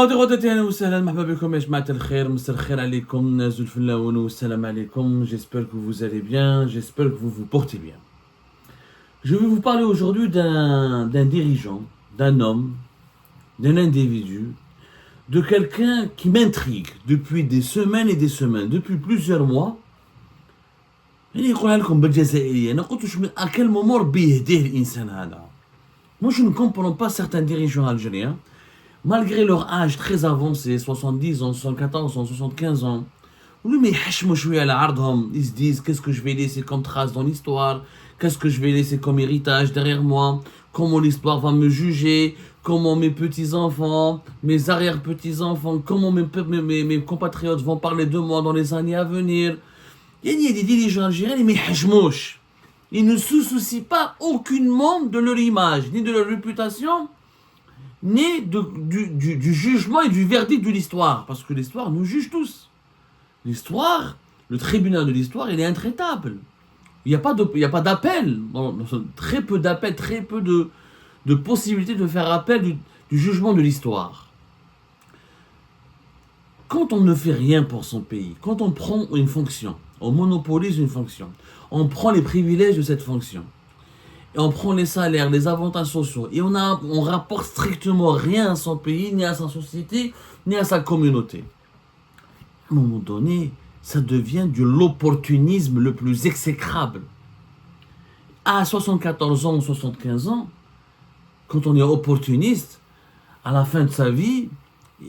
أهلا وسهلا مرحبا بكم يا جماعة الخير مساء الخير عليكم زول الفلاون والسلام عليكم. J'espère que vous allez bien, j'espère que vous vous portez bien. Je vais vous parler aujourd'hui d'un dirigeant, d'un homme, d'un individu, de quelqu'un qui m'intrigue depuis des semaines et des semaines, depuis plusieurs mois. يعني يقولها لكم بالجزائرية أنا قلت à quel moment ربي يهديه الإنسان هذا. Moi je ne comprends pas certains dirigeants algériens. Malgré leur âge très avancé, 70 ans, 74 ans, 75 ans, mais ils se disent qu'est-ce que je vais laisser comme trace dans l'histoire, qu'est-ce que je vais laisser comme héritage derrière moi, comment l'histoire va me juger, comment mes petits-enfants, mes arrière-petits-enfants, comment mes compatriotes vont parler de moi dans les années à venir. Il y a des dirigeants algériens, mais ils ne se soucient pas aucunement de leur image, ni de leur réputation, ni du jugement et du verdict de l'histoire, parce que l'histoire nous juge tous. L'histoire, le tribunal de l'histoire, il est intraitable. Il n'y a pas d'appel, très peu d'appels, très peu de possibilités de faire appel du jugement de l'histoire. Quand on ne fait rien pour son pays, quand on prend une fonction, on monopolise une fonction, on prend les privilèges de cette fonction, et on prend les salaires, les avantages sociaux, et on rapporte strictement rien à son pays, ni à sa société, ni à sa communauté. À un moment donné, ça devient de l'opportunisme le plus exécrable. À 74 ans ou 75 ans, quand on est opportuniste, à la fin de sa vie,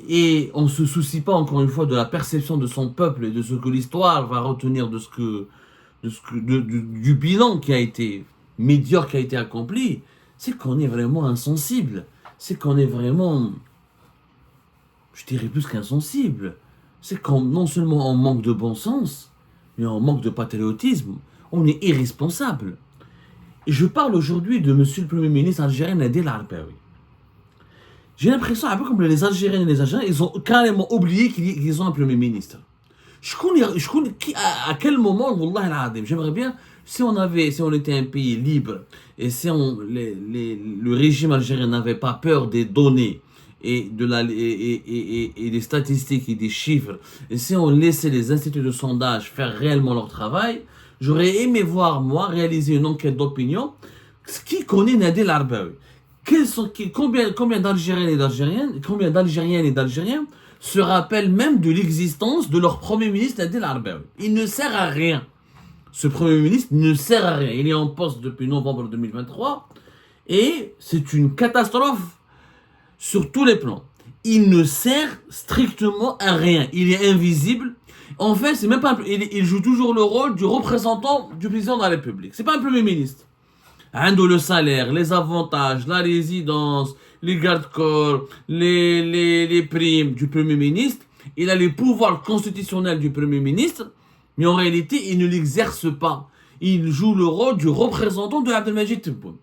et on ne se soucie pas encore une fois de la perception de son peuple et de ce que l'histoire va retenir du bilan qui a été médiocre qui a été accompli, c'est qu'on est vraiment insensible. C'est qu'on est vraiment, je dirais plus qu'insensible. C'est qu'on non seulement on manque de bon sens, mais on manque de patriotisme. On est irresponsable. Et je parle aujourd'hui de monsieur le Premier ministre algérien Nadel Arbaoui. J'ai l'impression, un peu comme les Algériens et les Algériens, ils ont carrément oublié qu'ils ont un Premier ministre. À quel moment, Wallah al-Adim, j'aimerais bien, si on était un pays libre, et si le régime algérien n'avait pas peur des données, et des statistiques et des chiffres, et si on laissait les instituts de sondage faire réellement leur travail, j'aurais aimé voir, moi, réaliser une enquête d'opinion, qui connaît Nadel Arbaoui. Combien d'Algériens et d'Algériens se rappellent même de l'existence de leur Premier ministre Nadel Arbaoui. Il ne sert à rien. Ce Premier ministre ne sert à rien. Il est en poste depuis novembre 2023 et c'est une catastrophe sur tous les plans. Il ne sert strictement à rien. Il est invisible. En fait, c'est même pas il joue toujours le rôle du représentant du président de la République. C'est pas un Premier ministre. Le salaire, les avantages, la résidence, les garde-corps, les primes du Premier ministre. Il a les pouvoirs constitutionnels du Premier ministre, mais en réalité, il ne l'exerce pas. Il joue le rôle du représentant de Abdelmajid Tebboune.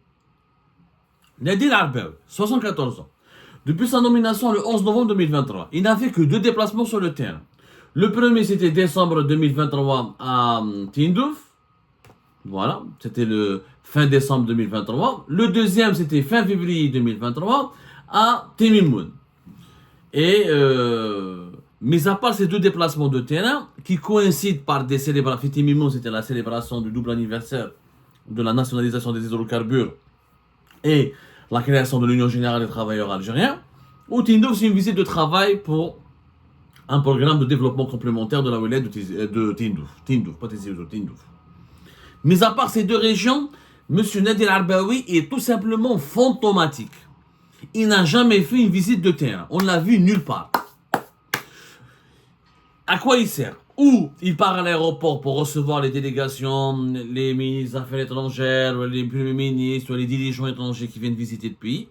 Nadel Arbaoui, 74 ans. Depuis sa nomination le 11 novembre 2023, il n'a fait que 2 déplacements sur le terrain. Le premier, c'était décembre 2023 à Tindouf. Voilà, c'était le fin décembre 2023. Le deuxième, c'était fin février 2023 à Temimoun. Et, mis à part ces 2 déplacements de terrain, qui coïncident par des célébrations, Temimoun, c'était la célébration du double anniversaire de la nationalisation des hydrocarbures et la création de l'Union Générale des Travailleurs Algériens, ou Tindouf, c'est une visite de travail pour un programme de développement complémentaire de la wilaya de Tindouf, pas Tindouf. Mis à part ces 2 régions, M. Nadel Arbaoui est tout simplement fantomatique. Il n'a jamais fait une visite de terrain. On l'a vu nulle part. À quoi il sert? Ou il part à l'aéroport pour recevoir les délégations, les ministres des Affaires étrangères, les premiers ministres, les dirigeants étrangers qui viennent visiter le pays,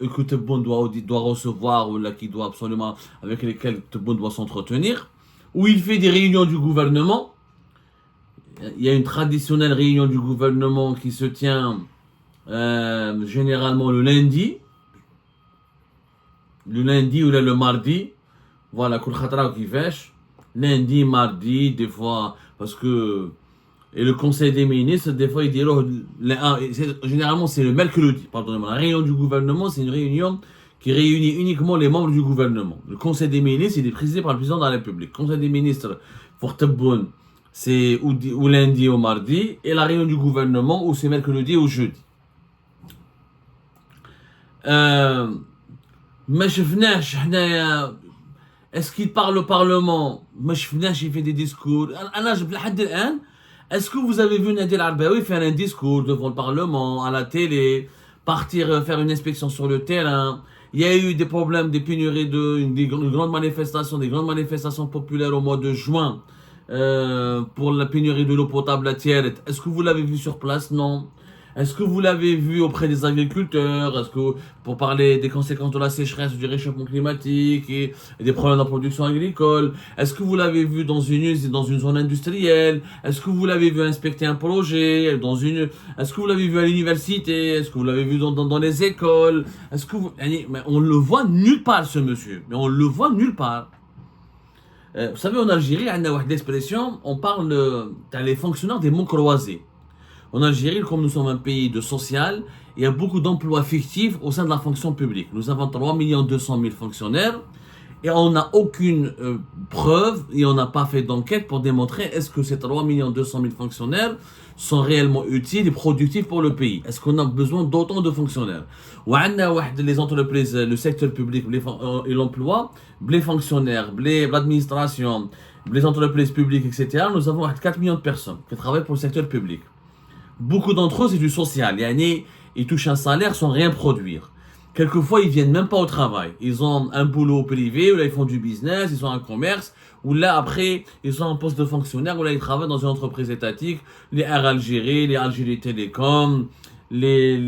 et que Tebboune doit recevoir, ou là, qui doit absolument, avec lesquels Tebboune doit s'entretenir. Ou il fait des réunions du gouvernement. Il y a une traditionnelle réunion du gouvernement qui se tient généralement le lundi ou là, le mardi. Voilà, lundi, mardi, des fois, parce que. Et le conseil des ministres, des fois, il dit. Généralement, c'est le mercredi, pardonnez-moi. La réunion du gouvernement, c'est une réunion qui réunit uniquement les membres du gouvernement. Le Conseil des ministres, il est présidé par le président de la République. Le Conseil des ministres, pour Tebboune, c'est ou lundi ou mardi, et la réunion du gouvernement, ou c'est mercredi ou jeudi. ما شفناش حنايا est-ce qu'il parle au parlement ما شفناش il fait des discours انا لحد الان est-ce que vous avez vu Nadir Arbaoui faire un discours devant le parlement à la télé partir faire une inspection sur le terrain? Il y a eu des problèmes, des pénuries des grandes manifestations populaires au mois de juin pour la pénurie de l'eau potable à Tieret. Est-ce que vous l'avez vu sur place? Non. Est-ce que vous l'avez vu auprès des agriculteurs? Est-ce que, pour parler des conséquences de la sécheresse, du réchauffement climatique et des problèmes de la production agricole? Est-ce que vous l'avez vu dans une usine, dans une zone industrielle? Est-ce que vous l'avez vu inspecter un projet est-ce que vous l'avez vu à l'université? Est-ce que vous l'avez vu dans les écoles? Est-ce que vous, mais on le voit nulle part, ce monsieur. Mais on le voit nulle part. Vous savez, en Algérie, on a une expression, on parle des fonctionnaires des mots croisés. En Algérie, comme nous sommes un pays de social, il y a beaucoup d'emplois fictifs au sein de la fonction publique. Nous avons 3 200 000 fonctionnaires et on n'a aucune preuve et on n'a pas fait d'enquête pour démontrer est-ce que ces 3 200 000 fonctionnaires sont réellement utiles et productifs pour le pays. Est-ce qu'on a besoin d'autant de fonctionnaires? Les entreprises, le secteur public et l'emploi, les fonctionnaires, l'administration, les entreprises publiques, etc. Nous avons 4 millions de personnes qui travaillent pour le secteur public. Beaucoup d'entre eux, c'est du social. Ils touchent un salaire sans rien produire. Quelquefois, ils viennent même pas au travail. Ils ont un boulot privé, ou là, ils font du business, ils ont un commerce, ou là, après, ils ont un poste de fonctionnaire, ou là, ils travaillent dans une entreprise étatique, les Air Algérie, les Algérie Télécom, les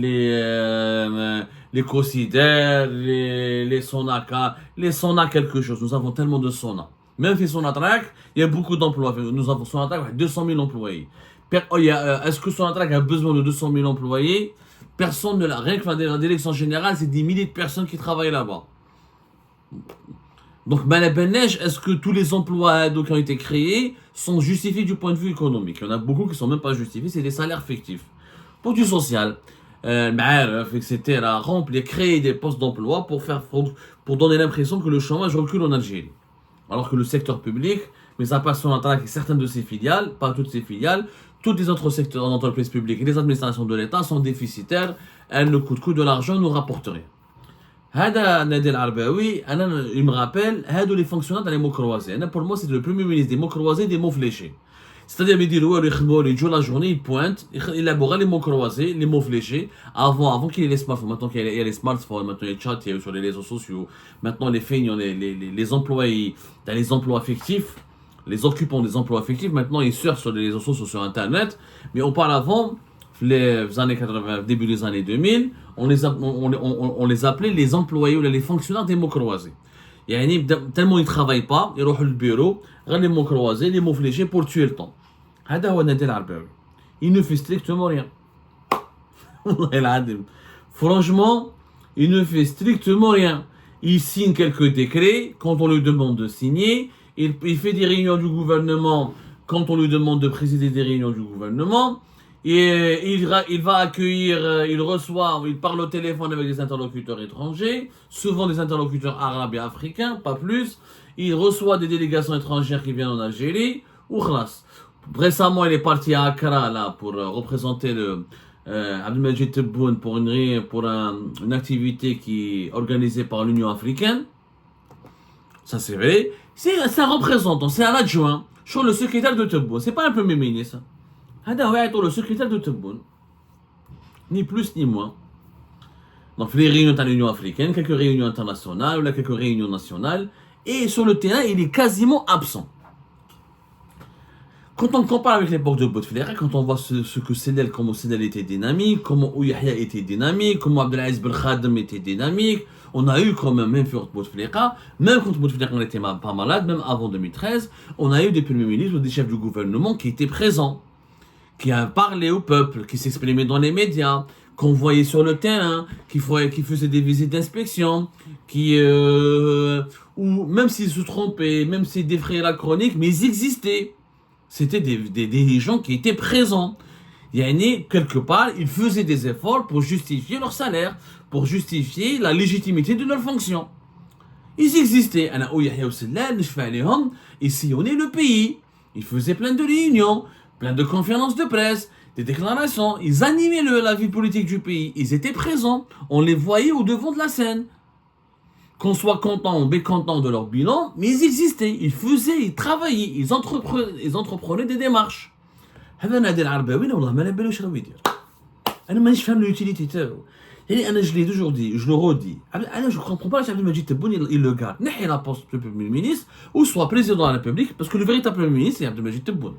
Cosider, les Sonaka, les Sona quelque chose. Nous avons tellement de Sona. Même si Sonatrach, il y a beaucoup d'emplois. Nous avons Sonatrach, 200 000 employés. Est-ce que Sonatrach a besoin de 200 000 employés? Personne ne l'a. Rien que la direction générale, c'est des milliers de personnes qui travaillent là-bas. Donc, est-ce que tous les emplois qui ont été créés sont justifiés du point de vue économique? Il y en a beaucoup qui ne sont même pas justifiés, c'est des salaires fictifs. Pour du social, etc., remplir, créer des postes d'emploi pour donner l'impression que le chômage recule en Algérie. Alors que le secteur public, mais à part Sonatrach et certaines de ses filiales, pas toutes ses filiales, tous les autres secteurs d'entreprises publiques et les administrations de l'État sont déficitaires, elles ne coûtent que de l'argent, ne rapportent rien. Hada Nadir Arbaoui, il me rappelle, les fonctionnaires dans les mots croisés. Pour moi, c'est le premier ministre des mots croisés, des mots fléchés. C'est-à-dire, il joue la journée, il pointe, il élabore les mots croisés, les mots fléchés, avant qu'il y ait les smartphones. Maintenant qu'il y a les smartphones, maintenant il y a les chats, il y a sur les réseaux sociaux, maintenant les feignants, les employés, dans les emplois fictifs, les occupants des emplois fictifs, maintenant ils surfent sur les réseaux sociaux, sur Internet, mais auparavant, les années 80, début des années 2000, on les appelait les employés ou les fonctionnaires des mots croisés. Tellement ils ne travaillent pas, ils vont au bureau, les mots croisés, les mots fléchés pour tuer le temps. Il ne fait strictement rien. Franchement, il ne fait strictement rien. Il signe quelques décrets quand on lui demande de signer. Il fait des réunions du gouvernement quand on lui demande de présider des réunions du gouvernement. Et il va accueillir, il parle au téléphone avec des interlocuteurs étrangers, souvent des interlocuteurs arabes et africains, pas plus. Il reçoit des délégations étrangères qui viennent en Algérie, ou khlas. Récemment, il est parti à Accra là, pour représenter Abdelmajid Tebboune pour une activité qui est organisée par l'Union africaine. Ça c'est vrai. C'est un représentant, c'est un adjoint. Je suis le secrétaire de Tebboune, c'est pas un premier ministre. Le secrétaire de Tebboune. Ni plus ni moins. Donc les réunions de l'Union africaine, quelques réunions internationales, ou quelques réunions nationales. Et sur le terrain, il est quasiment absent. Quand on compare avec l'époque de Bouteflika, quand on voit ce que Sénel, comment Sénel était dynamique, comment Ouyahia était dynamique, comment Abdelaziz Ben Khadem était dynamique, on a eu quand même sur Bouteflika, même quand Bouteflika n'était pas malade, même avant 2013, on a eu des premiers ministres ou des chefs du gouvernement qui étaient présents, qui a parlé au peuple, qui s'exprimaient dans les médias, qu'on voyait sur le terrain, qui faisaient des visites d'inspection, ou même s'ils se trompaient, même s'ils défrayaient la chronique, mais ils existaient. C'était des gens qui étaient présents. Yani, quelque part, ils faisaient des efforts pour justifier leur salaire, pour justifier la légitimité de leur fonction. Ils existaient. Ana ou Yahya Oussellal, nishfa alayhom, ils sillonnaient le pays. Ils faisaient plein de réunions, plein de conférences de presse, des déclarations. Ils animaient la vie politique du pays. Ils étaient présents. On les voyait au devant de la scène. Qu'on soit content ou mécontent de leur bilan, mais ils existaient. Ils faisaient, ils travaillaient, ils entreprenaient des démarches. هذا نادي العرباوي والله ما على بالو شنو يدير. انا مانيش فاهم l'utilité تاعو. يعني انا je l'ai toujours dit, je le redis. انا je comprends pas Abdel Majid Tebboune il le garde. نحي la poste de premier ministre ou soit président de la République parce que le véritable premier ministre c'est Abdel Majid Tebboune.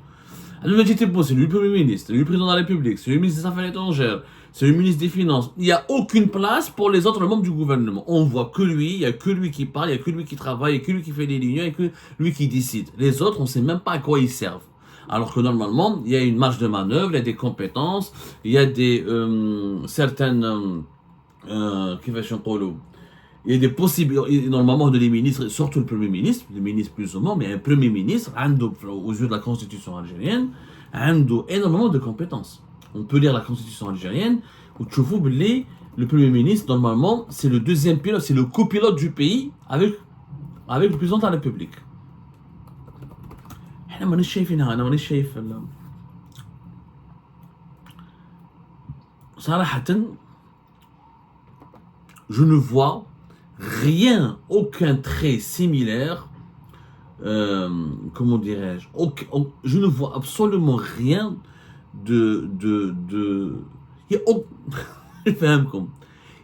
Abdel Majid Tebboune c'est lui le premier ministre, c'est lui le président de la République, c'est lui le ministre des Affaires étrangères, c'est le ministre des Finances. Il n'y a aucune place pour les autres membres du gouvernement. On voit que lui, il n'y a que lui qui parle, il n'y a que lui qui travaille, il n'y a que lui qui fait les lignes, il n'y a que lui qui décide. Les autres on ne sait même pas à quoi ils servent. Alors que normalement, il y a une marge de manœuvre, il y a des compétences, il y a des certaines il y a des possibilités, normalement, les ministres, surtout le premier ministre, les ministres plus ou moins, mais un premier ministre, aux yeux de la constitution algérienne, a énormément de compétences. On peut lire la constitution algérienne, où tu vois, le premier ministre, normalement, c'est le deuxième pilote, c'est le copilote du pays avec le président de la République. انا مانيش شايفينها انا مانيش شايف صراحة je ne vois rien, aucun trait similaire, comment dirais-je, je ne vois absolument rien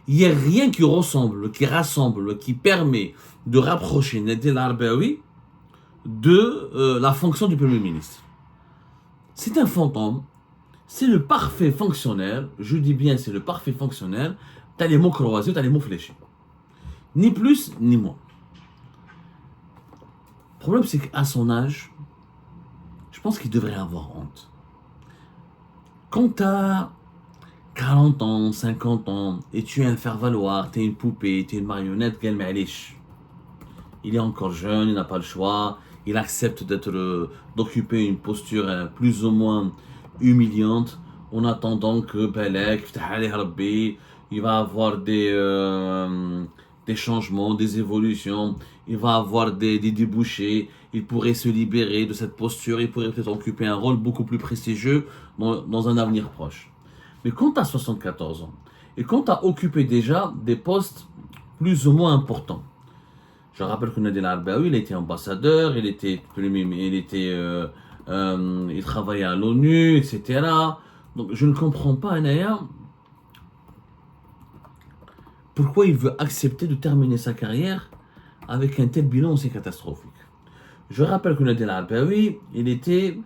il y a rien qui ressemble, qui rassemble, qui permet de rapprocher Nadel Arbaoui de la fonction du Premier ministre. C'est un fantôme, c'est le parfait fonctionnaire, je dis bien c'est le parfait fonctionnaire, t'as les mots croisés, t'as les mots fléchés. Ni plus, ni moins. Le problème c'est qu'à son âge, je pense qu'il devrait avoir honte. Quand t'as 40 ans, 50 ans, et tu es un faire-valoir, t'es une poupée, t'es une marionnette, il est encore jeune, il n'a pas le choix, il accepte d'occuper une posture plus ou moins humiliante en attendant que il va avoir des changements, des évolutions, il va avoir des débouchés, il pourrait se libérer de cette posture, il pourrait peut-être occuper un rôle beaucoup plus prestigieux dans un avenir proche. Mais quand tu as 74 ans et quand tu as occupé déjà des postes plus ou moins importants, je rappelle que Nadel Arbaoui, il était ambassadeur, il travaillait à l'ONU, etc. Donc je ne comprends pas, Anaya, pourquoi il veut accepter de terminer sa carrière avec un tel bilan aussi catastrophique. Je rappelle que Nadel Arbaoui, il était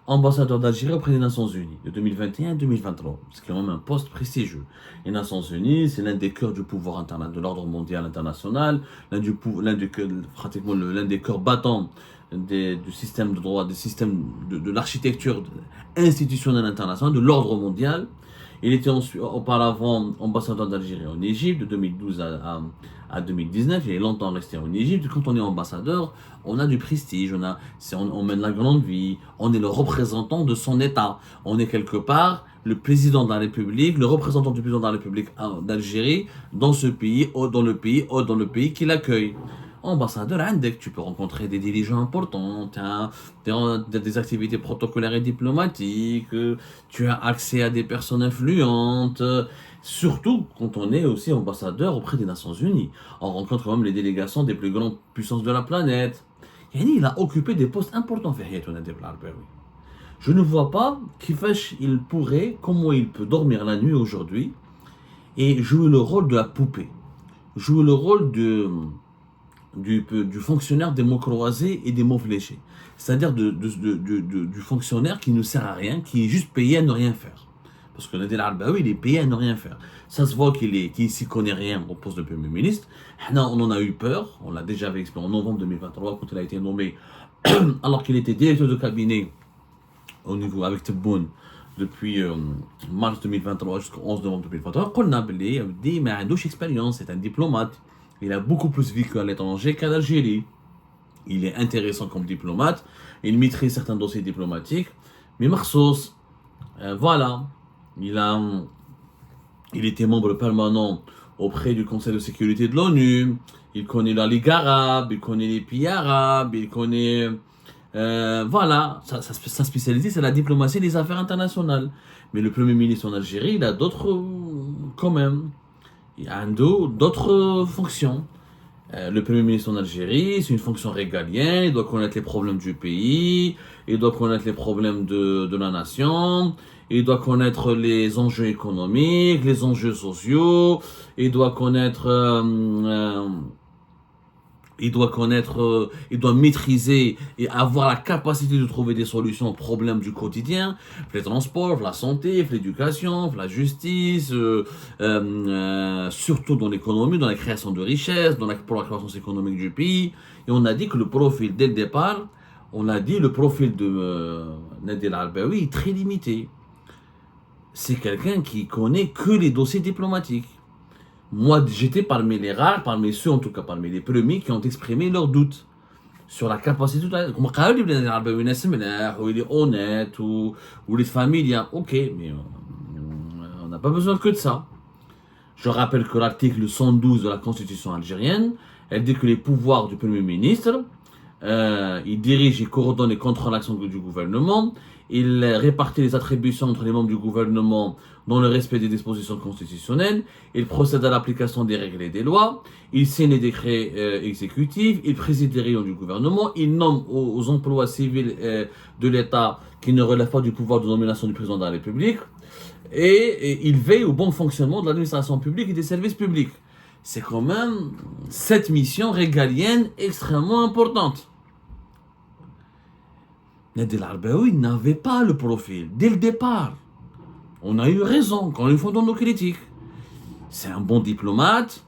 ambassadeur d'Algérie auprès des Nations Unies de 2021 à 2023, ce qui est quand même un poste prestigieux. Les Nations Unies, c'est l'un des cœurs du pouvoir international, de l'ordre mondial international, l'un des cœurs battants du système de droit, des systèmes de l'architecture institutionnelle internationale, de l'ordre mondial. Il était auparavant ambassadeur d'Algérie en Égypte de 2012 à 2019. Il est longtemps resté en Égypte. Quand on est ambassadeur, on a du prestige, on mène la grande vie, on est le représentant de son État. On est quelque part le président de la République, le représentant du président de la République d'Algérie dans ce pays, dans le pays qui l'accueille. Ambassadeur, tu peux rencontrer des dirigeants importants, tu as des activités protocolaires et diplomatiques, tu as accès à des personnes influentes, surtout quand on est aussi ambassadeur auprès des Nations Unies. On rencontre quand même les délégations des plus grandes puissances de la planète. Il a occupé des postes importants. Je ne vois pas comment il peut dormir la nuit aujourd'hui et jouer le rôle de la poupée, jouer le rôle du fonctionnaire des mots croisés et des mots fléchés. C'est-à-dire du fonctionnaire qui ne sert à rien, qui est juste payé à ne rien faire. Parce que Nadel Arbaoui, il est payé à ne rien faire. Ça se voit qu'il s'y connaît rien au poste de Premier ministre. On en a eu peur, on l'a déjà expliqué en novembre 2023 quand il a été nommé, alors qu'il était directeur de cabinet au niveau avec Tebboune depuis mars 2023 jusqu'au 11 novembre 2023. On a dit, mais il a expérience, c'est un diplomate. Il a beaucoup plus vécu à l'étranger qu'à l'Algérie. Il est intéressant comme diplomate. Il maîtrise certains dossiers diplomatiques. Mais Marsos, Voilà, il a, il était membre permanent auprès du Conseil de sécurité de l'ONU. Il connaît la Ligue arabe, il connaît les pays arabes, il connaît... voilà, sa spécialité, c'est la diplomatie et les affaires internationales. Mais le Premier ministre en Algérie, il a d'autres, quand même, il a d'autres fonctions. Le Premier ministre en Algérie, c'est une fonction régalienne, il doit connaître les problèmes du pays, il doit connaître les problèmes de la nation, il doit connaître les enjeux économiques, les enjeux sociaux, il doit connaître... il doit maîtriser et avoir la capacité de trouver des solutions aux problèmes du quotidien, les transports, la santé, l'éducation, la justice, surtout dans l'économie, dans la création de richesses, pour la croissance économique du pays. Et on a dit que le profil, dès le départ, on a dit le profil de Nadir El-Arbaoui est très limité. C'est quelqu'un qui connaît que les dossiers diplomatiques. Moi, j'étais parmi les rares, parmi ceux, en tout cas parmi les premiers, qui ont exprimé leurs doutes sur la capacité de... Comme il est honnête, ou les familles, ok, mais on n'a pas besoin que de ça. Je rappelle que l'article 112 de la Constitution algérienne, elle dit que les pouvoirs du Premier ministre, il dirige, il coordonne et contrôle l'action du gouvernement, il répartit les attributions entre les membres du gouvernement dans le respect des dispositions constitutionnelles, il procède à l'application des règles et des lois, il signe les décrets exécutifs, il préside les réunions du gouvernement, il nomme aux emplois civils de l'État qui ne relèvent pas du pouvoir de nomination du président de la République, et il veille au bon fonctionnement de l'administration publique et des services publics. C'est quand même cette mission régalienne extrêmement importante. Nadir El-Arbaoui n'avait pas le profil dès le départ. On a eu raison quand ils font dans nos critiques. C'est un bon diplomate.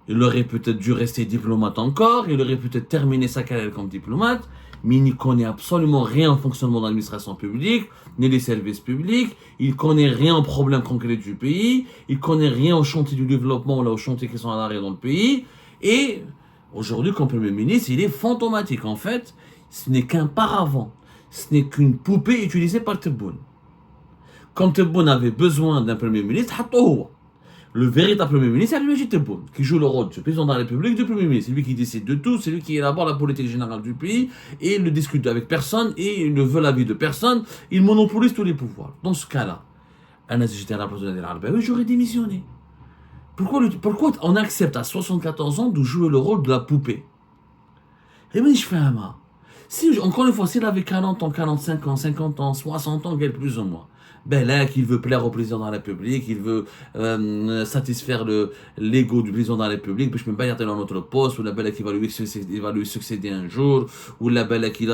Il aurait peut-être dû rester diplomate encore. Il aurait peut-être terminé sa carrière comme diplomate. Mais il n'y connaît absolument rien au fonctionnement de l'administration publique, ni des services publics. Il connaît rien aux problèmes concrets du pays. Il connaît rien au chantier du développement, là, aux chantiers qui sont à l'arrêt dans le pays. Et aujourd'hui, comme Premier ministre, il est fantomatique. En fait, ce n'est qu'un paravent. Ce n'est qu'une poupée utilisée par Tebboune. Quand Tebboune avait besoin d'un Premier ministre, le véritable Premier ministre, c'est lui Tebboune, qui joue le rôle du président de la République, du Premier ministre. C'est lui qui décide de tout, c'est lui qui élabore la politique générale du pays, et il ne discute avec personne, et il ne veut l'avis de personne, il monopolise tous les pouvoirs. Dans ce cas-là, si j'étais à la place de Nadir El-Arbaoui, j'aurais démissionné. Pourquoi on accepte à 74 ans de jouer le rôle de la poupée? Et bien, je fais un mal. Si, encore une fois, s'il avait 40 ans, 45 ans, 50 ans, 60 ans, quel plus ou moins, ben là, qu'il veut plaire au président de la République, il veut satisfaire l'ego du président de la République, puis je peux pas y aller dans notre poste, ou la belle qui va lui succéder un jour, ou la belle qui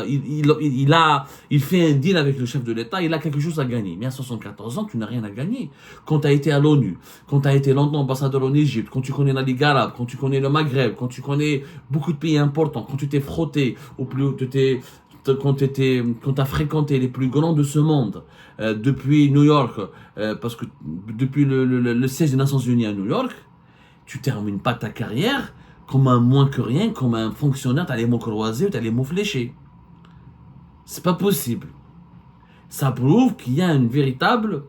il fait un deal avec le chef de l'État, il a quelque chose à gagner. Mais à 74 ans, tu n'as rien à gagner. Quand tu as été à l'ONU, quand tu as été longtemps ambassadeur en Égypte, quand tu connais la Ligue arabe, quand tu connais le Maghreb, quand tu connais beaucoup de pays importants, quand tu t'es frotté au plus haut, quand tu as fréquenté les plus grands de ce monde, depuis New York, parce que depuis le siège des Nations Unies à New York, tu termines pas ta carrière comme un moins que rien, comme un fonctionnaire, tu as les mots croisés ou tu as les mots fléchés. C'est pas possible. Ça prouve qu'il y a une véritable...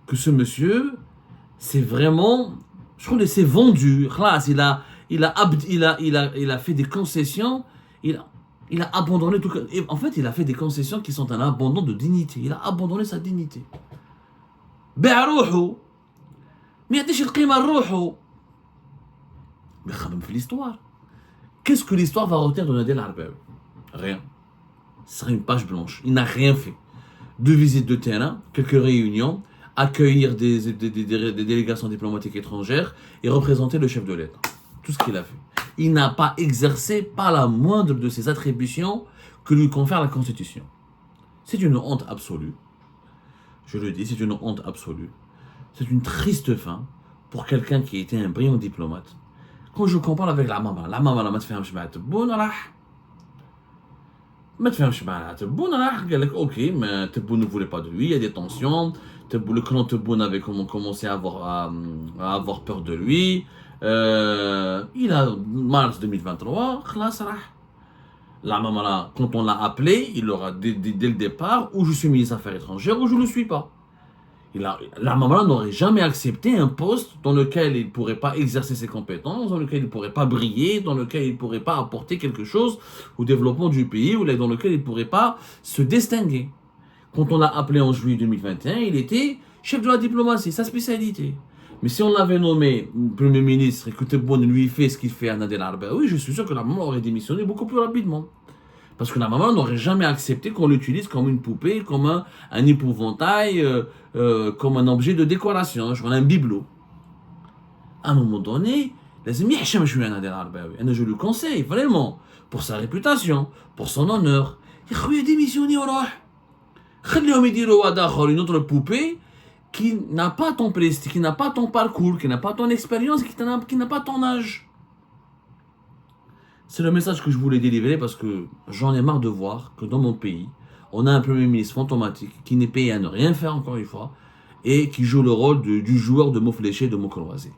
que ce monsieur, c'est vraiment... Je crois qu'il s'est vendu. Il a fait des concessions. Il a abandonné tout. En fait, il a fait des concessions qui sont un abandon de dignité. Il a abandonné sa dignité. باع روحه ما يعطيش القيمة لروحه. Mais خمم في l'histoire. Qu'est-ce que l'histoire va retenir de Nadir El-Arbaoui? Rien. Ce serait une page blanche. Il n'a rien fait. 2 visites de terrain, quelques réunions, accueillir des délégations diplomatiques étrangères et représenter le chef de l'État. Tout ce qu'il a fait. Il n'a pas exercé pas la moindre de ses attributions que lui confère la Constitution. C'est une honte absolue. Je le dis, c'est une honte absolue. C'est une triste fin pour quelqu'un qui était un brillant diplomate. Quand je compare avec la maman ما تفهمش مع تبون راح ما تفهمش مع تبون راح قال لك اوكي mais Tebboune ne voulait pas de lui, il y a des tensions. Le clan Tebboune avait commencé à avoir peur de lui. Il a mars 2023, la maman, quand on l'a appelé, il aura dès le départ, ou je suis ministre des Affaires étrangères, ou je ne le suis pas. La maman n'aurait jamais accepté un poste dans lequel il ne pourrait pas exercer ses compétences, dans lequel il ne pourrait pas briller, dans lequel il ne pourrait pas apporter quelque chose au développement du pays, ou dans lequel il ne pourrait pas se distinguer. Quand on l'a appelé en juillet 2021, il était chef de la diplomatie, sa spécialité. Mais si on l'avait nommé Premier ministre et que Tebboune lui fait ce qu'il fait à Nader Arbaoui, je suis sûr que la maman aurait démissionné beaucoup plus rapidement. Parce que la maman n'aurait jamais accepté qu'on l'utilise comme une poupée, comme un épouvantail, comme un objet de décoration, un bibelot. À un moment donné, je lui conseille, vraiment, pour sa réputation, pour son honneur. Il a démissionné, une autre poupée qui n'a pas ton prestige, qui n'a pas ton parcours, qui n'a pas ton expérience, qui n'a pas ton âge. C'est le message que je voulais délivrer parce que j'en ai marre de voir que dans mon pays, on a un premier ministre fantomatique qui n'est payé à ne rien faire encore une fois et qui joue le rôle du joueur de mots fléchés, de mots croisés.